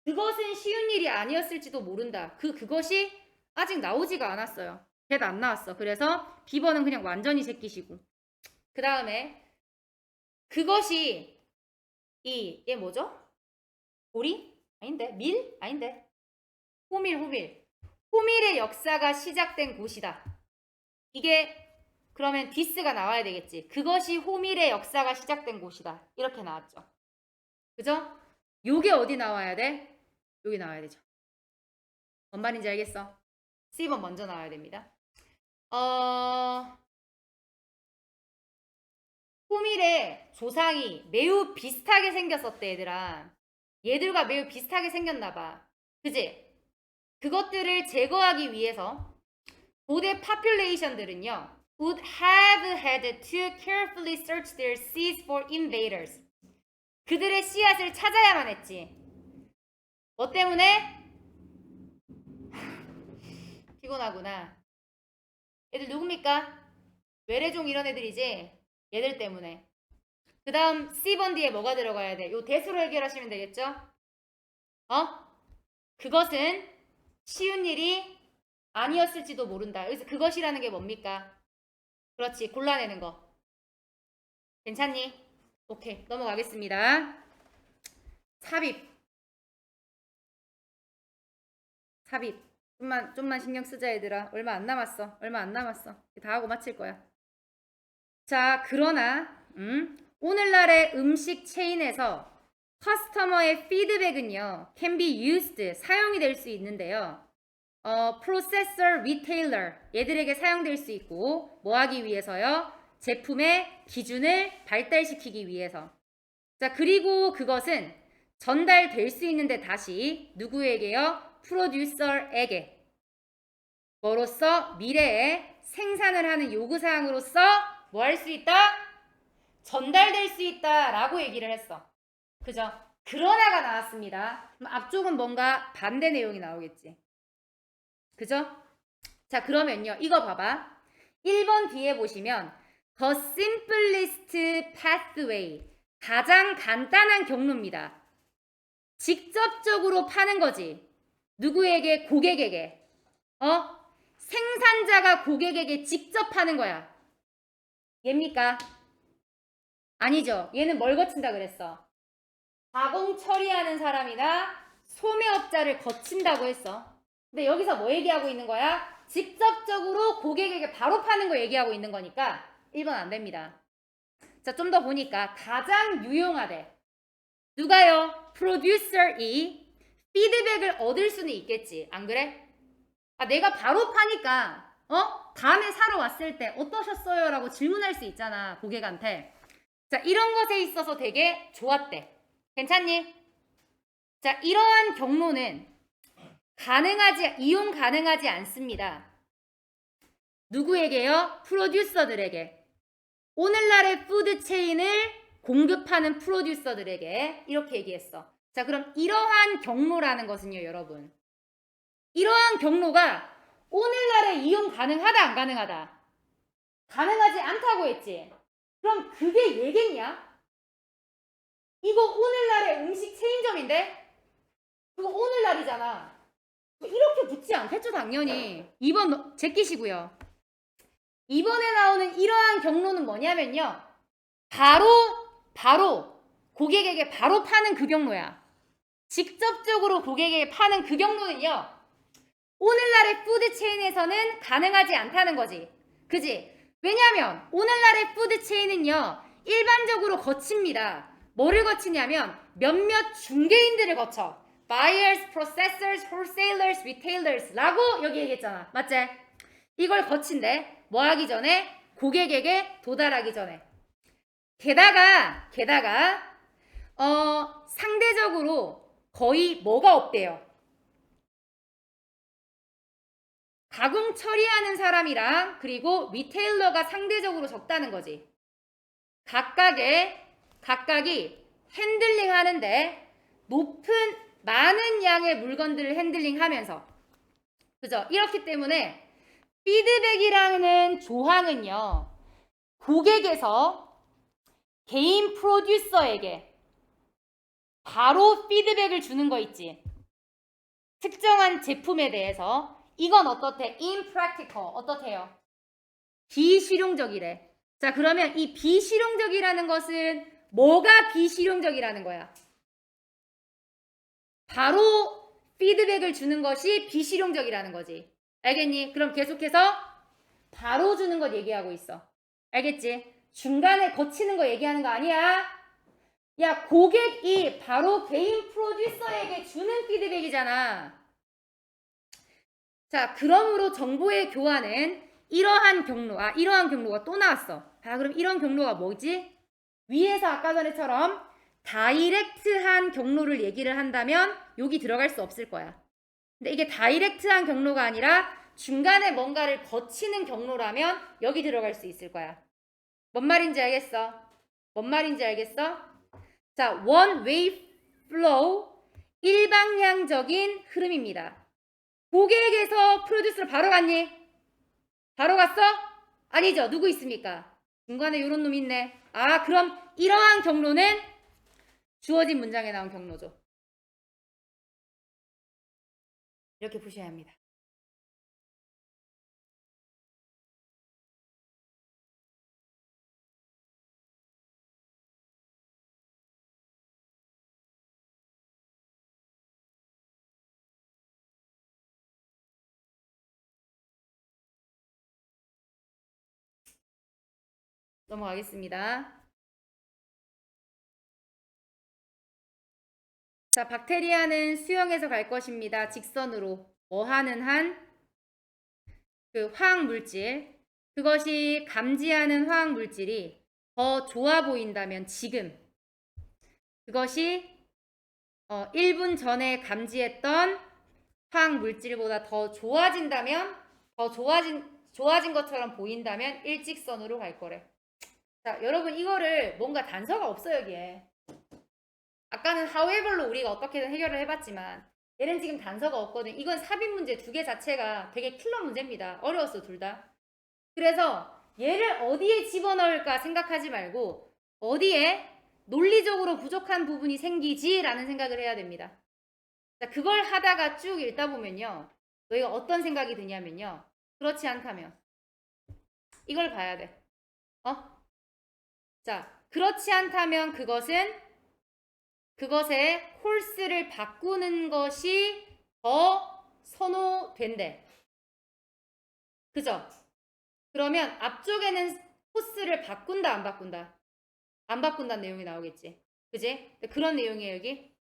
그것은 쉬운 일이 아니었을지도 모른다. 그것이 아직 나오지가 않았어요. 대도 안 나왔어. 그래서 비번은 그냥 완전히 제끼시고. 그 다음에 그것이 얘 뭐죠? 보리? 아닌데. 밀? 아닌데. 호밀의 역사가 시작된 곳이다. 이게 그러면 디스가 나와야 되겠지. 그것이 호밀의 역사가 시작된 곳이다. 이렇게 나왔죠. 그죠? 요게 어디 나와야 돼? 여기 나와야 되죠. 뭔 말인지 알겠어? C번 먼저 나와야 됩니다. 호밀의 조상이 매우 비슷하게 생겼었대, 얘들아. 얘들과 매우 비슷하게 생겼나봐. 그지? 그것들을 제거하기 위해서 고대 파퓰레이션들은요, would have had to carefully search their seeds for invaders. 그들의 씨앗을 찾아야만 했지. 뭐 때문에? 피곤하구나. 얘들 누굽니까? 외래종 이런 애들이지? 얘들 때문에. 그 다음 C번 뒤에 뭐가 들어가야 돼? 요 대수로 해결하시면 되겠죠? 그것은 쉬운 일이 아니었을지도 모른다. 여기서 그것이라는 게 뭡니까? 그렇지. 골라내는 거. 괜찮니? 오케이. 넘어가겠습니다. 삽입. 좀만 신경 쓰자, 얘들아. 얼마 안 남았어. 다 하고 마칠 거야. 자, 그러나 오늘날의 음식 체인에서 커스터머의 피드백은요, can be used, 사용이 될 수 있는데요. processor, retailer, 얘들에게 사용될 수 있고, 뭐 하기 위해서요? 제품의 기준을 발달시키기 위해서. 자, 그리고 그것은 전달될 수 있는데 다시 누구에게요? 프로듀서에게. 뭐로써? 미래에 생산을 하는 요구사항으로서 뭐 할 수 있다? 전달될 수 있다 라고 얘기를 했어. 그죠? 그러나가 나왔습니다. 그럼 앞쪽은 뭔가 반대 내용이 나오겠지. 그죠? 자, 그러면요. 이거 봐봐. 1번 뒤에 보시면 The simplest pathway. 가장 간단한 경로입니다. 직접적으로 파는 거지. 누구에게? 고객에게. 생산자가 고객에게 직접 파는 거야. 얘입니까? 아니죠. 얘는 뭘 거친다 그랬어? 가공 처리하는 사람이나 소매업자를 거친다고 했어. 근데 여기서 뭐 얘기하고 있는 거야? 직접적으로 고객에게 바로 파는 거 얘기하고 있는 거니까 1번 안 됩니다. 자, 좀 더 보니까 가장 유용하대. 누가요? 프로듀서이 피드백을 얻을 수는 있겠지. 안 그래? 내가 바로 파니까 다음에 사러 왔을 때 어떠셨어요? 라고 질문할 수 있잖아. 고객한테. 자, 이런 것에 있어서 되게 좋았대. 괜찮니? 자, 이러한 경로는 이용 가능하지 않습니다. 누구에게요? 프로듀서들에게. 오늘날의 푸드 체인을 공급하는 프로듀서들에게 이렇게 얘기했어. 자, 그럼 이러한 경로라는 것은요, 여러분. 이러한 경로가 오늘날에 이용 가능하다, 안 가능하다? 가능하지 않다고 했지. 그럼 그게 얘겠냐? 이거 오늘날의 음식 체인점인데? 그거 오늘날이잖아. 이렇게 붙지 않겠죠, 당연히. 2번 제끼시고요. 2번에 나오는 이러한 경로는 뭐냐면요. 바로 고객에게 바로 파는 그 경로야. 직접적으로 고객에게 파는 그 경로는요. 오늘날의 푸드체인에서는 가능하지 않다는 거지. 그지? 왜냐하면 오늘날의 푸드체인은요. 일반적으로 거칩니다. 뭐를 거치냐면 몇몇 중개인들을 거쳐. Buyers, processors, wholesalers, retailers 라고 여기 얘기했잖아. 맞지? 이걸 거친대. 뭐 하기 전에? 고객에게 도달하기 전에. 게다가 상대적으로 거의 뭐가 없대요. 가공 처리하는 사람이랑 그리고 리테일러가 상대적으로 적다는 거지. 각각이 핸들링 하는데 많은 양의 물건들을 핸들링 하면서. 그죠? 이렇기 때문에 피드백이라는 조항은요. 고객에서 개인 프로듀서에게 바로 피드백을 주는 거 있지. 특정한 제품에 대해서. 이건 어떻대? impractical. 어떻대요? 비실용적이래. 자, 그러면 이 비실용적이라는 것은 뭐가 비실용적이라는 거야? 바로 피드백을 주는 것이 비실용적이라는 거지. 알겠니? 그럼 계속해서 바로 주는 것 얘기하고 있어. 알겠지? 중간에 거치는 거 얘기하는 거 아니야. 야, 고객이 바로 개인 프로듀서에게 주는 피드백이잖아. 자, 그러므로 정보의 교환은 이러한 경로가 또 나왔어. 자, 그럼 이런 경로가 뭐지? 위에서 아까 전에처럼 다이렉트한 경로를 얘기를 한다면 여기 들어갈 수 없을 거야. 근데 이게 다이렉트한 경로가 아니라 중간에 뭔가를 거치는 경로라면 여기 들어갈 수 있을 거야. 뭔 말인지 알겠어? 뭔 말인지 알겠어? 자, one way flow, 일방향적인 흐름입니다. 고객에게서 프로듀스로 바로 갔니? 바로 갔어? 아니죠. 누구 있습니까? 중간에 이런 놈 있네. 아, 그럼 이러한 경로는 주어진 문장에 나온 경로죠. 이렇게 보셔야 합니다. 넘어가겠습니다. 자, 박테리아는 수영해서 갈 것입니다. 직선으로. 뭐 하는 한? 그 화학물질. 그것이 감지하는 화학물질이 더 좋아 보인다면 지금. 그것이 1분 전에 감지했던 화학물질보다 더 좋아진다면, 더 좋아진 것처럼 보인다면 일직선으로 갈 거래. 자, 여러분 이거를 뭔가 단서가 없어 여기에. 아까는 however로 우리가 어떻게든 해결을 해봤지만 얘는 지금 단서가 없거든. 이건 삽입 문제 두 개 자체가 되게 킬러 문제입니다. 어려웠어 둘 다. 그래서 얘를 어디에 집어넣을까 생각하지 말고 어디에 논리적으로 부족한 부분이 생기지라는 생각을 해야 됩니다. 자, 그걸 하다가 쭉 읽다 보면요. 너희가 어떤 생각이 드냐면요. 그렇지 않다면 이걸 봐야 돼. 자, 그렇지 않다면 그것의 콜스를 바꾸는 것이 더 선호된대. 그죠? 그러면 앞쪽에는 코스를 바꾼다 안 바꾼다? 안 바꾼다는 내용이 나오겠지. 그지? 그런 내용이에요 여기.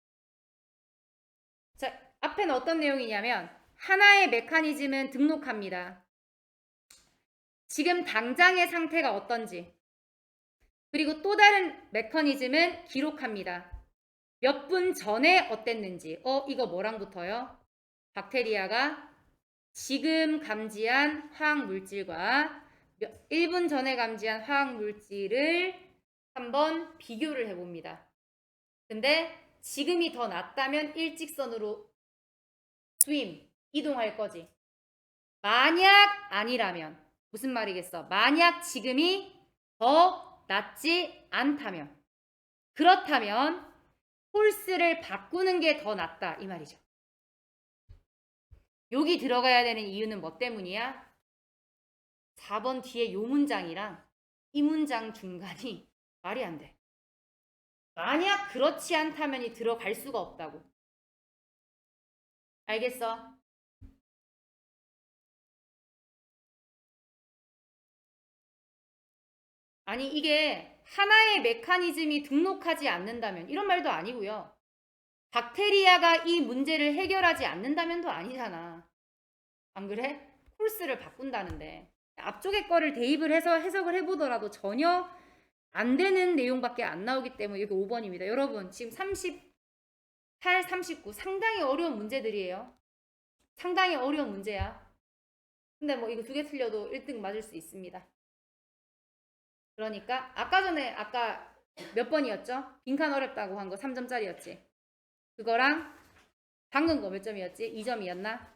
자, 앞에는 어떤 내용이냐면 하나의 메커니즘은 등록합니다. 지금 당장의 상태가 어떤지. 그리고 또 다른 메커니즘은 기록합니다. 몇 분 전에 어땠는지. 이거 뭐랑 붙어요? 박테리아가 지금 감지한 화학물질과 1분 전에 감지한 화학물질을 한번 비교를 해봅니다. 근데 지금이 더 낫다면 일직선으로 이동할 거지. 만약 아니라면 무슨 말이겠어? 만약 지금이 더 낫지 않다면 그렇다면 홀스를 바꾸는 게 더 낫다 이 말이죠. 여기 들어가야 되는 이유는 뭐 때문이야? 4번 뒤에 요 문장이랑 이 문장 중간이 말이 안 돼. 만약 그렇지 않다면이 들어갈 수가 없다고. 알겠어? 아니 이게 하나의 메커니즘이 등록하지 않는다면 이런 말도 아니고요. 박테리아가 이 문제를 해결하지 않는다면도 아니잖아. 안 그래? 콜스를 바꾼다는데 앞쪽에 거를 대입을 해서 해석을 해보더라도 전혀 안 되는 내용밖에 안 나오기 때문에 이게 5번입니다. 여러분 지금 38, 39 상당히 어려운 문제들이에요. 상당히 어려운 문제야. 근데 뭐 이거 두 개 틀려도 1등 맞을 수 있습니다. 그러니까 아까 몇 번이었죠? 빈칸 어렵다고 한 거 3점짜리였지. 그거랑 방금 거 몇 점이었지? 2점이었나?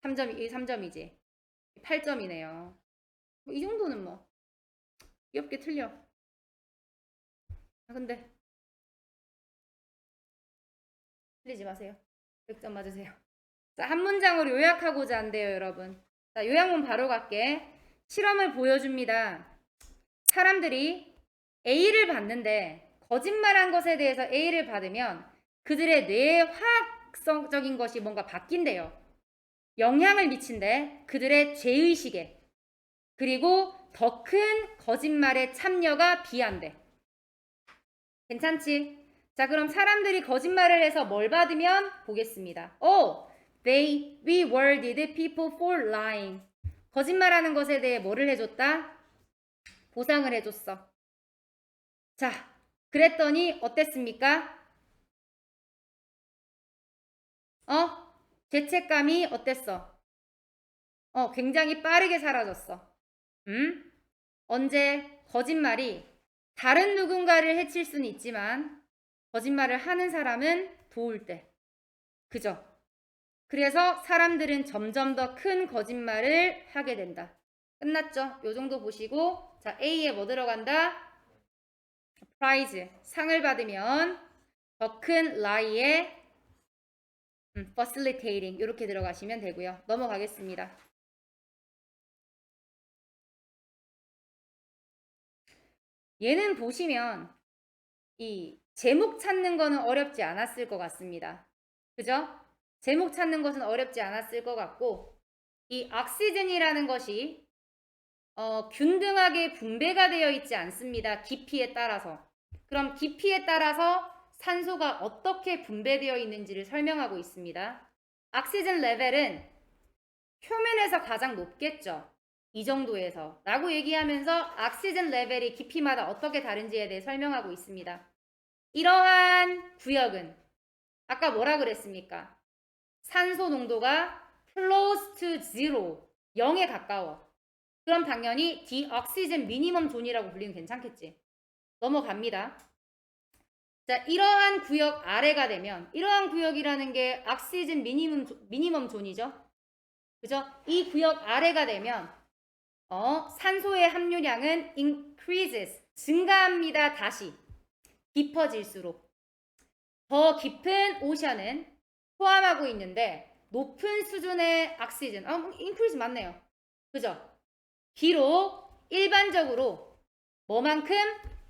3점이지. 8점이네요. 이 정도는 뭐 귀엽게 틀려. 근데 틀리지 마세요. 100점 맞으세요. 자, 한 문장으로 요약하고자 한대요, 여러분. 자, 요약문 바로 갈게. 실험을 보여줍니다. 사람들이 A를 받는데 거짓말한 것에 대해서 A를 받으면 그들의 뇌의 화학성적인 것이 뭔가 바뀐대요. 영향을 미친대. 그들의 죄의식에. 그리고 더 큰 거짓말에 참여가 비한대. 괜찮지? 자, 그럼 사람들이 거짓말을 해서 뭘 받으면 보겠습니다. They rewarded people for lying. 거짓말하는 것에 대해 뭐를 해줬다? 보상을 해줬어. 자, 그랬더니 어땠습니까? 죄책감이 어땠어? 굉장히 빠르게 사라졌어. 언제 거짓말이 다른 누군가를 해칠 수는 있지만 거짓말을 하는 사람은 도울 때. 그죠? 그래서 사람들은 점점 더 큰 거짓말을 하게 된다. 끝났죠? 요 정도 보시고 자, A에 뭐 들어간다? 프라이즈, 상을 받으면 더 큰 lie에 facilitating 이렇게 들어가시면 되고요. 넘어가겠습니다. 얘는 보시면 이 제목 찾는 거는 어렵지 않았을 것 같습니다. 그죠? 제목 찾는 것은 어렵지 않았을 것 같고 이 옥시즌이라는 것이 균등하게 분배가 되어 있지 않습니다. 깊이에 따라서. 그럼 깊이에 따라서 산소가 어떻게 분배되어 있는지를 설명하고 있습니다. 옥시즌 레벨은 표면에서 가장 높겠죠. 이 정도에서 라고 얘기하면서 옥시즌 레벨이 깊이마다 어떻게 다른지에 대해 설명하고 있습니다. 이러한 구역은 아까 뭐라 그랬습니까? 산소 농도가 close to zero, 0에 가까워. 그럼 당연히 디옥시즌 미니멈 존이라고 불리면 괜찮겠지. 넘어갑니다. 자, 이러한 구역 아래가 되면 이러한 구역이라는 게 옥시즌 미니멈 존이죠. 그죠? 이 구역 아래가 되면 산소의 함유량은 increases, 증가합니다. 다시 깊어질수록 더 깊은 오션은 포함하고 있는데 높은 수준의 옥시즌, increase 맞네요. 그죠? 비록 일반적으로 뭐만큼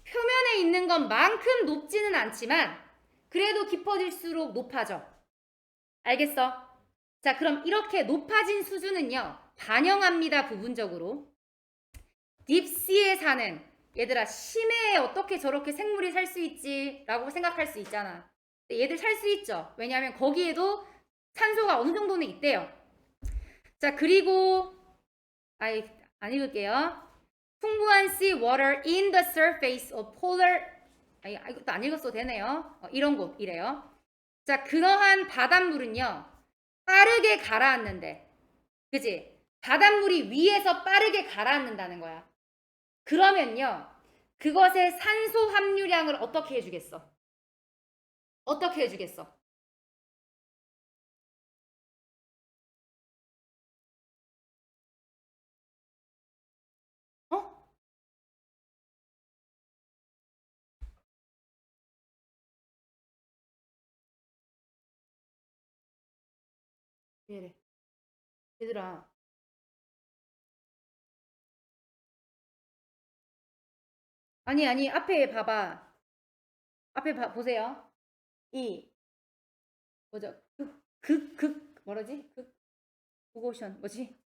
표면에 있는 것만큼 높지는 않지만 그래도 깊어질수록 높아져. 알겠어? 자, 그럼 이렇게 높아진 수준은요, 반영합니다. 부분적으로. 딥시에 사는 얘들아, 심해에 어떻게 저렇게 생물이 살 수 있지? 라고 생각할 수 있잖아. 얘들 살 수 있죠. 왜냐하면 거기에도 산소가 어느 정도는 있대요. 자, 그리고 안 읽을게요. 풍부한 sea water in the surface of polar 이것도 안 읽었어도 되네요. 이런 곳이래요. 자, 그러한 바닷물은요, 빠르게 가라앉는데, 그지? 바닷물이 위에서 빠르게 가라앉는다는 거야. 그러면요, 그것의 산소 함유량을 어떻게 해주겠어? 어떻게 해주겠어? 어? 얘래. 얘들아. 아니, 앞에 봐봐. 앞에 보세요. 이, 뭐죠? 뭐라지? 북오션, 뭐지?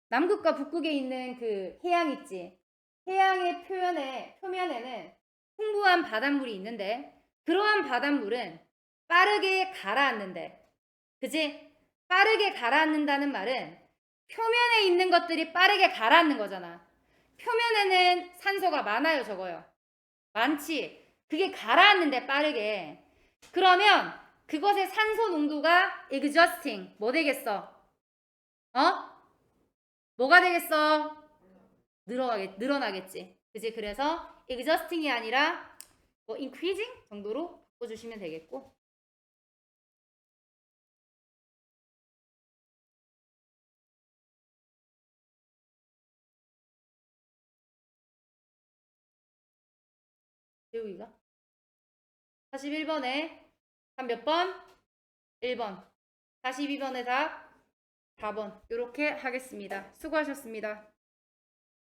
남극과 북극에 있는 그 해양 있지? 해양의 표면에는 풍부한 바닷물이 있는데, 그러한 바닷물은 빠르게 가라앉는데, 그지? 빠르게 가라앉는다는 말은 표면에 있는 것들이 빠르게 가라앉는 거잖아. 표면에는 산소가 많아요, 적어요? 많지? 그게 가라앉는데 빠르게. 그러면 그것의 산소 농도가 exhausting, 뭐 되겠어? 뭐가 되겠어? 늘어나겠지. 그지? 그래서 exhausting이 아니라 뭐 increasing 정도로 바꿔주시면 되겠고. 여기가 41번에 한 몇 번? 1번. 42번의 답 4번. 이렇게 하겠습니다. 수고하셨습니다.